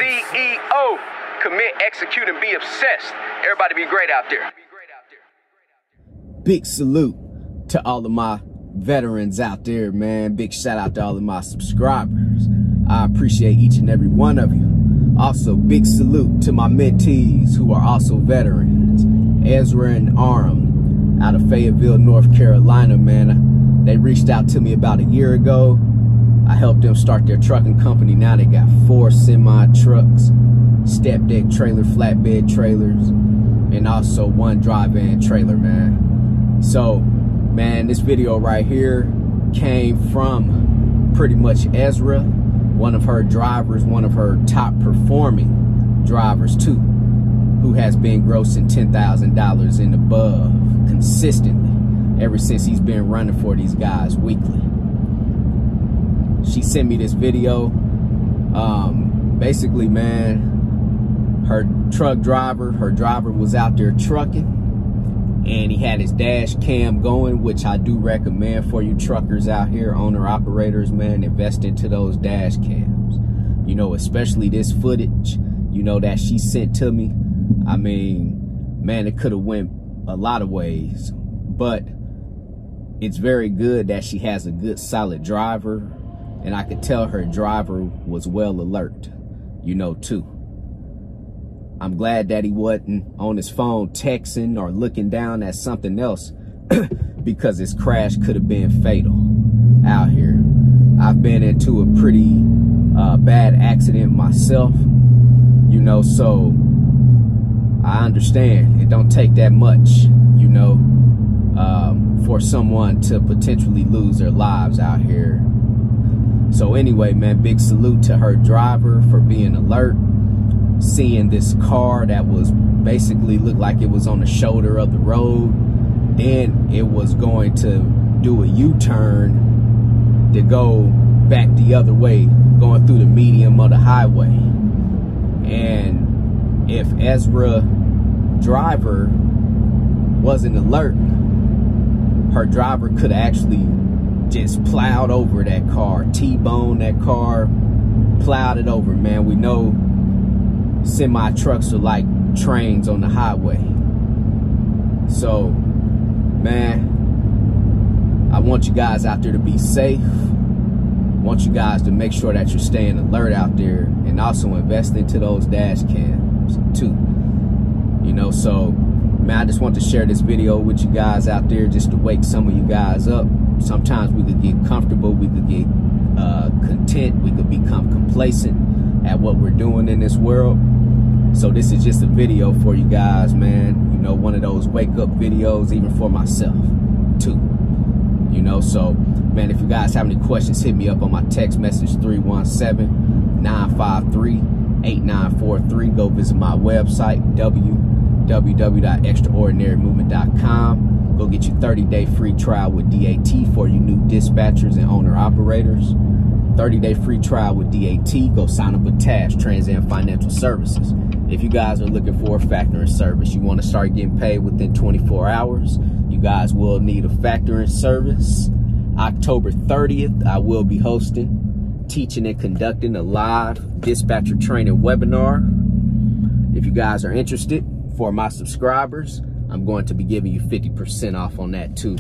CEO, commit, execute, and be obsessed. Everybody be great out there. Big salute to all of my veterans out there, man. Big shout out to all of my subscribers. I appreciate each and every one of you. Also, big salute to my mentees who are also veterans. Ezra and Aram out of Fayetteville, North Carolina, man. They reached out to me about a year ago. I helped them start their trucking company. Now they got 4 semi-trucks, step deck trailer, flatbed trailers, and also 1 dry van trailer, man. So, man, this video right here came from pretty much Ezra, one of her drivers, one of her top performing drivers too, who has been grossing $10,000 and above consistently ever since he's been running for these guys weekly. She sent me this video. Basically, man, her driver was out there trucking, and he had his dash cam going, which I do recommend for you truckers out here, owner operators, man. Invest into those dash cams, you know, especially this footage, you know, that she sent to me. I mean, man, it could have went a lot of ways, but it's very good that she has a good solid driver, and I could tell her driver was well alert, you know, too. I'm glad that he wasn't on his phone texting or looking down at something else because his crash could have been fatal out here. I've been into a pretty bad accident myself, you know, so I understand it don't take that much, you know, for someone to potentially lose their lives out here. So anyway, man, big salute to her driver for being alert. Seeing this car that was basically looked like it was on the shoulder of the road, then it was going to do a U-turn to go back the other way, going through the medium of the highway. And if Ezra driver wasn't alert, her driver could have actually just plowed over that car, T-boned that car, plowed it over, man. We know semi-trucks are like trains on the highway. So, man, I want you guys out there to be safe. I want you guys to make sure that you're staying alert out there, and also invest into those dash cams too. You know, so, man, I just want to share this video with you guys out there just to wake some of you guys up. Sometimes we could get comfortable, we could get content, we could become complacent at what we're doing in this world. So this is just a video for you guys, man. You know, one of those wake up videos, even for myself too. You know, so, man, if you guys have any questions, hit me up on my text message 317-953-8943. Go visit my website, www.extraordinarymovement.com. Go get your 30-day free trial with DAT for you new dispatchers and owner operators. 30-day free trial with DAT. Go sign up with TAFS, Trans-Am Financial Services. If you guys are looking for a factoring service, you want to start getting paid within 24 hours, you guys will need a factoring service. October 30th, I will be hosting, teaching and conducting a live dispatcher training webinar. If you guys are interested, for my subscribers, I'm going to be giving you 50% off on that too.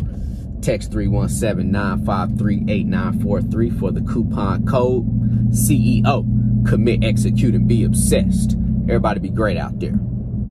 Text 317-953-8943 for the coupon code CEO. Commit, execute, and be obsessed. Everybody be great out there.